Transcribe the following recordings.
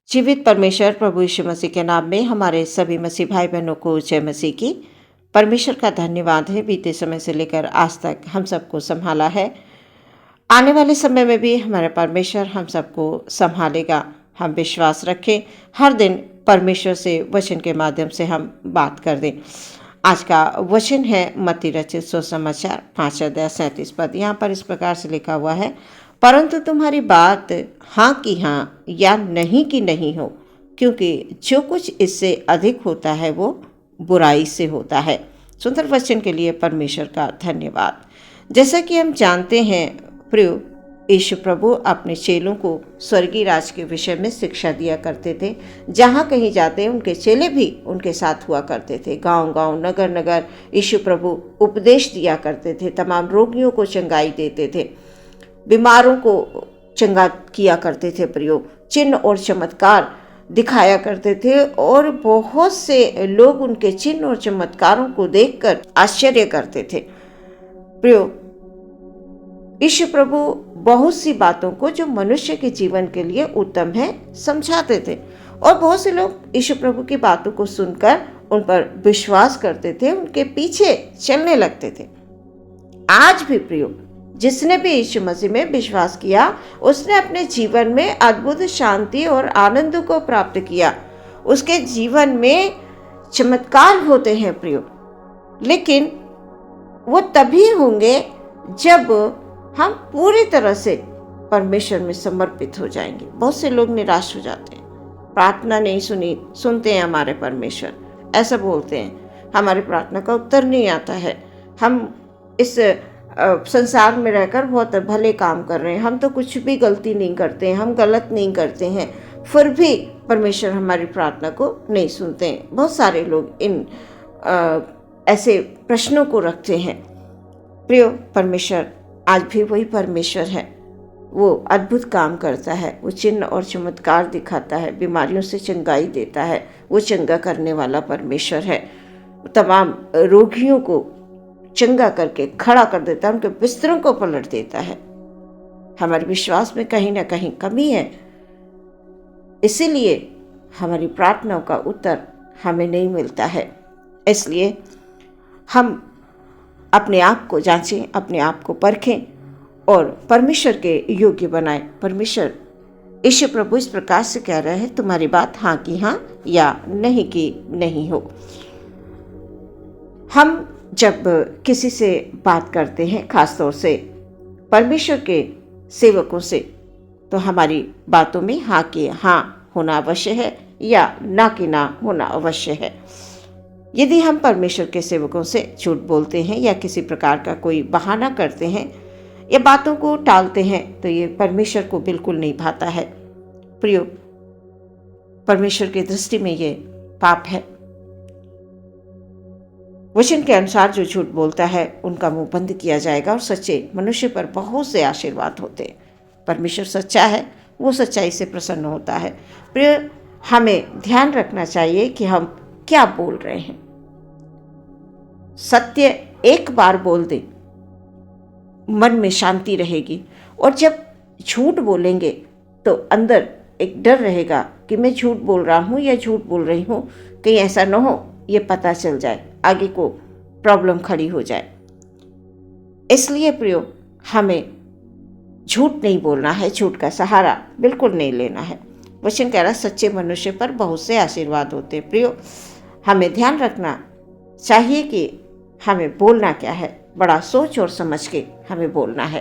जीवित परमेश्वर प्रभु यीशु मसीह के नाम में हमारे सभी मसीह भाई बहनों को जय मसीह की। परमेश्वर का धन्यवाद है, बीते समय से लेकर आज तक हम सबको संभाला है। आने वाले समय में भी हमारे परमेश्वर हम सबको संभालेगा। हम विश्वास रखें, हर दिन परमेश्वर से वचन के माध्यम से हम बात कर दें। आज का वचन है मत्ती रचित सुसमाचार 5 अध्याय 37 पद। यहाँ पर इस प्रकार से लिखा हुआ है, परंतु तुम्हारी बात हाँ की हाँ या नहीं की नहीं हो, क्योंकि जो कुछ इससे अधिक होता है वो बुराई से होता है। सुंदर वचन के लिए परमेश्वर का धन्यवाद। जैसा कि हम जानते हैं प्रियो, यीशु प्रभु अपने चेलों को स्वर्गीय राज के विषय में शिक्षा दिया करते थे। जहाँ कहीं जाते उनके चेले भी उनके साथ हुआ करते थे। गांव गांव, नगर नगर यीशु प्रभु उपदेश दिया करते थे। तमाम रोगियों को चंगाई देते थे, बीमारों को चंगा किया करते थे। प्रियो, चिन्ह और चमत्कार दिखाया करते थे और बहुत से लोग उनके चिन्ह और चमत्कारों को देखकर आश्चर्य करते थे। प्रियो, यीशु प्रभु बहुत सी बातों को जो मनुष्य के जीवन के लिए उत्तम है समझाते थे और बहुत से लोग यीशु प्रभु की बातों को सुनकर उन पर विश्वास करते थे, उनके पीछे चलने लगते थे। आज भी प्रियो, जिसने भी यीशु मसीह में विश्वास किया उसने अपने जीवन में अद्भुत शांति और आनंद को प्राप्त किया। उसके जीवन में चमत्कार होते हैं प्रियो, लेकिन वो तभी होंगे जब हम पूरी तरह से परमेश्वर में समर्पित हो जाएंगे। बहुत से लोग निराश हो जाते हैं, प्रार्थना नहीं सुनते हैं हमारे परमेश्वर, ऐसा बोलते हैं हमारी प्रार्थना का उत्तर नहीं आता है। हम इस संसार में रहकर बहुत भले काम कर रहे हैं, हम तो कुछ भी गलती नहीं करते हैं, हम गलत नहीं करते हैं, फिर भी परमेश्वर हमारी प्रार्थना को नहीं सुनते हैं। बहुत सारे लोग इन ऐसे प्रश्नों को रखते हैं। प्रियो, परमेश्वर आज भी वही परमेश्वर है। वो अद्भुत काम करता है, वो चिन्ह और चमत्कार दिखाता है, बीमारियों से चंगाई देता है। वो चंगा करने वाला परमेश्वर है। तमाम रोगियों को चंगा करके खड़ा कर देता है, उनके बिस्तरों को पलट देता है। हमारे विश्वास में कहीं ना कहीं कमी है, इसीलिए हमारी प्रार्थनाओं का उत्तर हमें नहीं मिलता है। इसलिए हम अपने आप को जांचें, अपने आप को परखें और परमेश्वर के योग्य बनाएं। परमेश्वर यीशु प्रभु इस प्रकार से कह रहे हैं, तुम्हारी बात हाँ की हाँ या नहीं की नहीं हो। हम जब किसी से बात करते हैं, खासतौर से परमेश्वर के सेवकों से, तो हमारी बातों में हाँ की हाँ होना अवश्य है या ना की ना होना अवश्य है। यदि हम परमेश्वर के सेवकों से झूठ बोलते हैं या किसी प्रकार का कोई बहाना करते हैं या बातों को टालते हैं, तो ये परमेश्वर को बिल्कुल नहीं भाता है। प्रियो, परमेश्वर की दृष्टि में ये पाप है। वचन के अनुसार जो झूठ बोलता है उनका मुंह बंद किया जाएगा और सच्चे मनुष्य पर बहुत से आशीर्वाद होते हैं। परमेश्वर सच्चा है, वो सच्चाई से प्रसन्न होता है। प्रियो, हमें ध्यान रखना चाहिए कि हम क्या बोल रहे हैं। सत्य एक बार बोल दे, मन में शांति रहेगी, और जब झूठ बोलेंगे तो अंदर एक डर रहेगा कि मैं झूठ बोल रहा हूँ या झूठ बोल रही हूँ, कहीं ऐसा न हो ये पता चल जाए, आगे को प्रॉब्लम खड़ी हो जाए। इसलिए प्रियो, हमें झूठ नहीं बोलना है, झूठ का सहारा बिल्कुल नहीं लेना है। वचन कह रहा, सच्चे मनुष्य पर बहुत से आशीर्वाद होते हैं। प्रियो, हमें ध्यान रखना चाहिए कि हमें बोलना क्या है। बड़ा सोच और समझ के हमें बोलना है,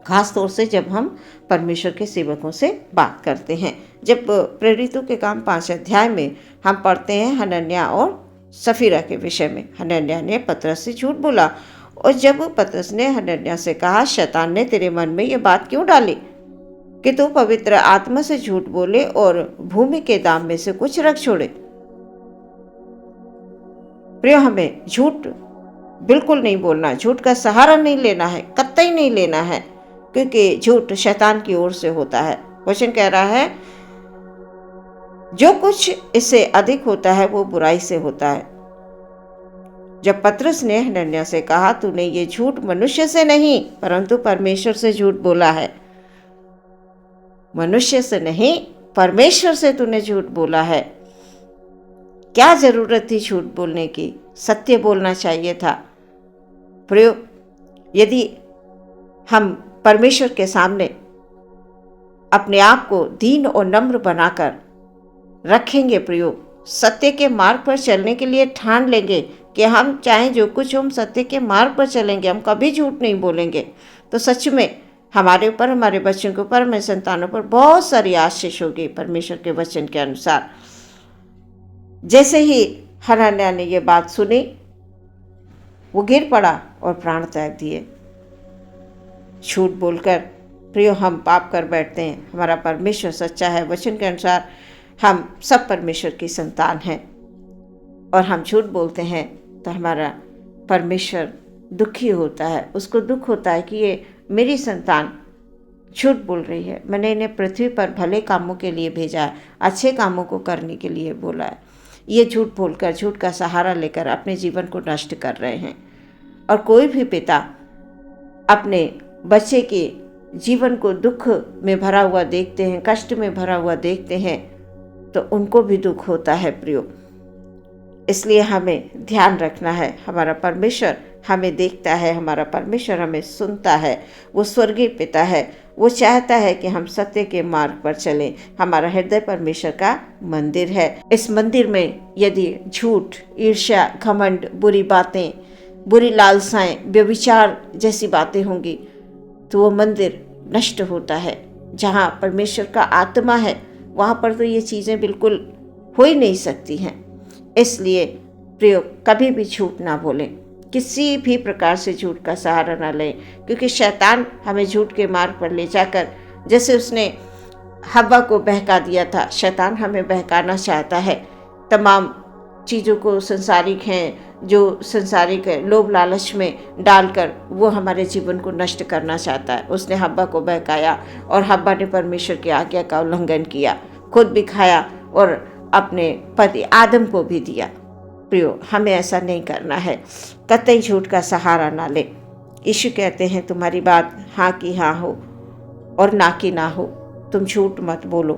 खास तौर से जब हम परमेश्वर के सेवकों से बात करते हैं। जब प्रेरितों के काम 5 अध्याय में हम पढ़ते हैं हनन्याह और सफीरा के विषय में। हनन्याह ने पतरस से झूठ बोला, और जब पतरस ने हनन्याह से कहा, शैतान ने तेरे मन में ये बात क्यों डाली कि तू पवित्र आत्मा से झूठ बोले और भूमि के दाम में से कुछ रख छोड़े। प्रिय, हमें झूठ बिल्कुल नहीं बोलना, झूठ का सहारा नहीं लेना है, कतई नहीं लेना है, क्योंकि झूठ शैतान की ओर से होता है। वचन कह रहा है, जो कुछ इससे अधिक होता है वो बुराई से होता है। जब पतरस ने हनन्याह से कहा, तूने ये झूठ मनुष्य से नहीं परंतु परमेश्वर से झूठ बोला है, मनुष्य से नहीं परमेश्वर से तूने झूठ बोला है। क्या जरूरत थी झूठ बोलने की? सत्य बोलना चाहिए था। प्रियो, यदि हम परमेश्वर के सामने अपने आप को दीन और नम्र बनाकर रखेंगे, प्रियो, सत्य के मार्ग पर चलने के लिए ठान लेंगे कि हम चाहे जो कुछ हम सत्य के मार्ग पर चलेंगे, हम कभी झूठ नहीं बोलेंगे, तो सच में हमारे ऊपर, हमारे बच्चों के ऊपर, हमारे संतानों पर बहुत सारी आशीष होगी परमेश्वर के वचन के अनुसार। जैसे ही हनन्याह ने ये बात सुनी, वो गिर पड़ा और प्राण त्याग दिए। झूठ बोलकर प्रियो हम पाप कर बैठते हैं। हमारा परमेश्वर सच्चा है। वचन के अनुसार हम सब परमेश्वर की संतान हैं, और हम झूठ बोलते हैं तो हमारा परमेश्वर दुखी होता है। उसको दुख होता है कि ये मेरी संतान झूठ बोल रही है। मैंने इन्हें पृथ्वी पर भले कामों के लिए भेजा है, अच्छे कामों को करने के लिए बोला है। ये झूठ बोलकर, झूठ का सहारा लेकर अपने जीवन को नष्ट कर रहे हैं। और कोई भी पिता अपने बच्चे के जीवन को दुख में भरा हुआ देखते हैं, कष्ट में भरा हुआ देखते हैं, तो उनको भी दुख होता है प्रियो। इसलिए हमें ध्यान रखना है, हमारा परमेश्वर हमें देखता है, हमारा परमेश्वर हमें सुनता है। वो स्वर्गीय पिता है। वो चाहता है कि हम सत्य के मार्ग पर चलें। हमारा हृदय परमेश्वर का मंदिर है। इस मंदिर में यदि झूठ, ईर्ष्या, घमंड, बुरी बातें, बुरी लालसाएं, व्यभिचार जैसी बातें होंगी, तो वो मंदिर नष्ट होता है। जहाँ परमेश्वर का आत्मा है, वहाँ पर तो ये चीज़ें बिल्कुल हो ही नहीं सकती हैं। इसलिए प्रियो, कभी भी झूठ ना बोलें, किसी भी प्रकार से झूठ का सहारा ना लें, क्योंकि शैतान हमें झूठ के मार्ग पर ले जाकर, जैसे उसने हव्वा को बहका दिया था, शैतान हमें बहकाना चाहता है। तमाम चीज़ों को संसारिक हैं, जो संसारिक लोभ लालच में डालकर वो हमारे जीवन को नष्ट करना चाहता है। उसने हव्वा को बहकाया और हव्वा ने परमेश्वर की आज्ञा का उल्लंघन किया, खुद भी खाया और अपने पति आदम को भी दिया। प्रियो, हमें ऐसा नहीं करना है। कतई झूठ का सहारा ना ले। यीशु कहते हैं, तुम्हारी बात हाँ की हाँ हो और ना की ना हो। तुम झूठ मत बोलो,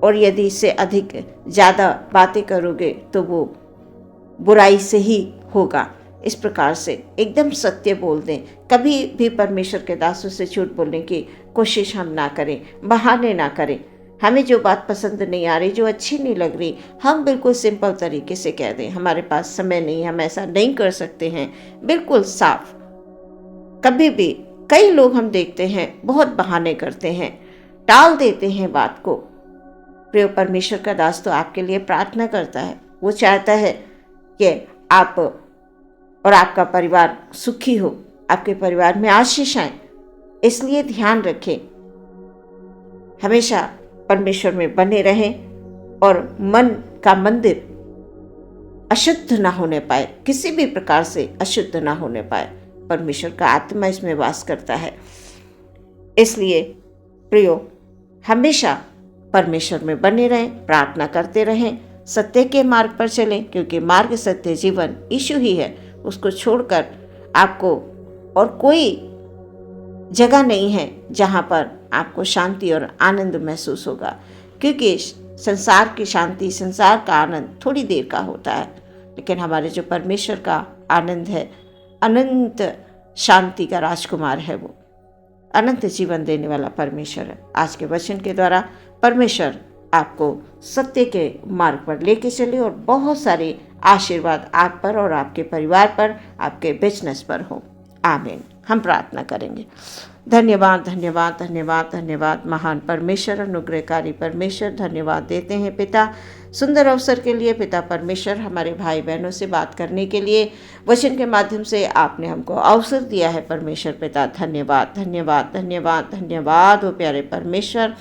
और यदि इससे अधिक ज़्यादा बातें करोगे तो वो बुराई से ही होगा। इस प्रकार से एकदम सत्य बोल दें। कभी भी परमेश्वर के दासों से झूठ बोलने की कोशिश हम ना करें, बहाने ना करें। हमें जो बात पसंद नहीं आ रही, जो अच्छी नहीं लग रही, हम बिल्कुल सिंपल तरीके से कह दें, हमारे पास समय नहीं, हम ऐसा नहीं कर सकते हैं, बिल्कुल साफ। कभी भी कई लोग हम देखते हैं बहुत बहाने करते हैं, टाल देते हैं बात को। प्रिय परमेश्वर का दास तो आपके लिए प्रार्थना करता है। वो चाहता है कि आप और आपका परिवार सुखी हो, आपके परिवार में आशीष आए। इसलिए ध्यान रखें, हमेशा परमेश्वर में बने रहें और मन का मंदिर अशुद्ध ना होने पाए, किसी भी प्रकार से अशुद्ध ना होने पाए। परमेश्वर का आत्मा इसमें वास करता है। इसलिए प्रियो, हमेशा परमेश्वर में बने रहें, प्रार्थना करते रहें, सत्य के मार्ग पर चलें, क्योंकि मार्ग, सत्य, जीवन यीशु ही है। उसको छोड़कर आपको और कोई जगह नहीं है जहाँ पर आपको शांति और आनंद महसूस होगा, क्योंकि संसार की शांति, संसार का आनंद थोड़ी देर का होता है, लेकिन हमारे जो परमेश्वर का आनंद है, अनंत शांति का राजकुमार है, वो अनंत जीवन देने वाला परमेश्वर है। आज के वचन के द्वारा परमेश्वर आपको सत्य के मार्ग पर लेके चले और बहुत सारे आशीर्वाद आप पर और आपके परिवार पर, आपके बिजनेस पर हो। आमीन। हम प्रार्थना करेंगे। धन्यवाद, धन्यवाद, धन्यवाद, धन्यवाद महान परमेश्वर, अनुग्रहकारी परमेश्वर, धन्यवाद देते हैं पिता सुंदर अवसर के लिए। पिता परमेश्वर, हमारे भाई बहनों से बात करने के लिए वचन के माध्यम से आपने हमको अवसर दिया है परमेश्वर पिता। धन्यवाद, धन्यवाद, धन्यवाद, धन्यवाद हो प्यारे परमेश्वर।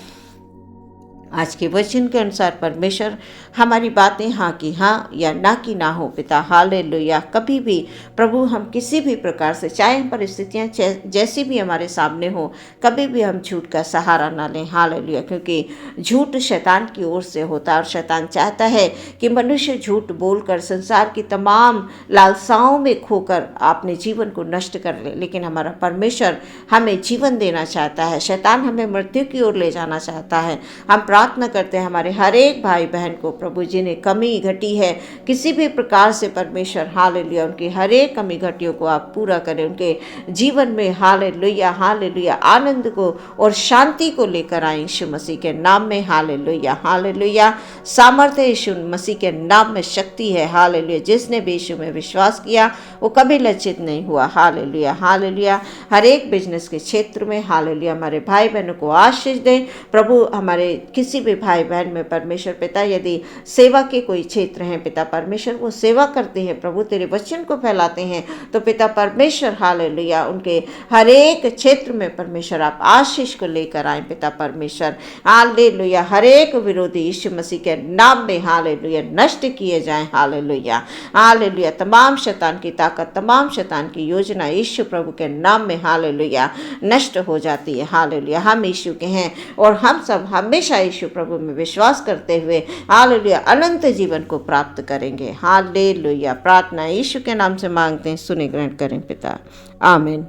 आज के वचन के अनुसार परमेश्वर हमारी बातें हाँ की हाँ या ना की ना हो पिता। हालेलुया। कभी भी प्रभु हम किसी भी प्रकार से, चाहे परिस्थितियाँ जैसी भी हमारे सामने हो, कभी भी हम झूठ का सहारा ना लें। हालेलुया। क्योंकि झूठ शैतान की ओर से होता है और शैतान चाहता है कि मनुष्य झूठ बोलकर संसार की तमाम लालसाओं में खोकर अपने जीवन को नष्ट कर ले, लेकिन हमारा परमेश्वर हमें जीवन देना चाहता है। शैतान हमें मृत्यु की ओर ले जाना चाहता है। हम प्रार्थना करते हैं हमारे हर एक भाई बहन को प्रभु जिन्हें कमी घटी है किसी भी प्रकार से परमेश्वर, हालेलुया, उनकी हर एक कमी घटियों को आप पूरा करें। उनके जीवन में हालेलुया हालेलुया आनंद को और शांति को लेकर आए यीशु मसीह के नाम में। हालेलुया हालेलुया, सामर्थ्य यीशु मसीह के नाम में शक्ति है। हालेलुया, जिसने भी यीशु में विश्वास किया वो कभी लज्जित नहीं हुआ। हालेलुया हालेलुया, हर एक बिजनेस के क्षेत्र में हालेलुया हमारे भाई बहनों को आशीष दें प्रभु। हमारे किसी भी भाई बहन में परमेश्वर पिता यदि सेवा के कोई क्षेत्र हैं पिता परमेश्वर, वो सेवा करते हैं प्रभु, तेरे वचन को फैलाते हैं, तो पिता परमेश्वर हालेलुया उनके हर एक क्षेत्र में परमेश्वर आप आशीष को लेकर आए पिता परमेश्वर। हालेलुया, हर एक विरोधी यीशु मसीह के नाम में हालेलुया नष्ट किए जाएं। हालेलुया हालेलुया, तमाम शैतान की ताकत, तमाम शैतान की योजना यीशु प्रभु के नाम में हालेलुया नष्ट हो जाती है। हालेलुया, हम यीशु के हैं और हम सब हमेशा यीशु प्रभु में विश्वास करते हुए हालेलुया अनंत जीवन को प्राप्त करेंगे। हालेलुया, प्रार्थना यीशु के नाम से मांगते हैं, सुने ग्रहण करें पिता, आमीन।